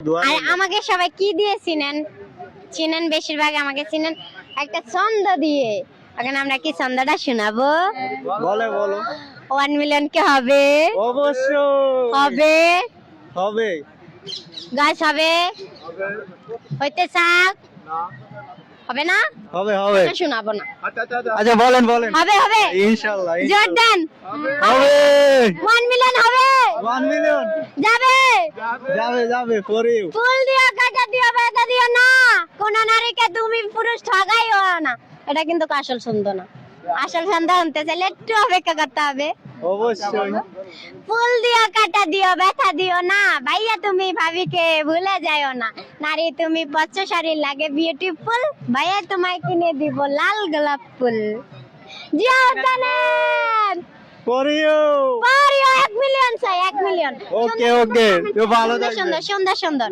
আর আমাকে সবাই কি দিয়ে চিনেন? চিনেন বেশিরভাগ আমাকে চিনেন একটা ছন্দ দিয়ে। এখন আমরা কি ছন্দটা শোনাবো? বলো 1 মিলিয়ন কে হবে? অবশ্যই হবে হবে গাছ হবে হইতে চাক হবে না? হবে আচ্ছা, শোনাবো না। আচ্ছা বলেন হবে হবে ইনশাআল্লাহ জোর দেন। হবে 1 মিলিয়ন হবে 1 মিলিয়ন যাবে। যাবে ফর ইউ। ফুল দিও কাটা দিও বেদা দিও না, কোন নারীকে তুমি পুরুষ ঠগাইও না। এটা কিন্তু আসল ছন্দ না। আসল ছন্দ আনতে চাইলে একটু অপেক্ষা করতে হবে। অবশ্যই ফুল দিও কাটা দিও ব্যথা দিও না, ভাইয়া তুমি ভাবিকে ভুলে যাও না। নারী তুমি পচ্চ শাড়ি লাগে বিউটিফুল, ভাইয়া তোমায় কিনে দিব লাল গোলাপ ফুল। জিও জানেন ফর ইউ। পারিও 1 মিলিয়ন চাই 1 মিলিয়ন। ওকে তো ভালো থাকবেন। সুন্দর সুন্দর সুন্দর।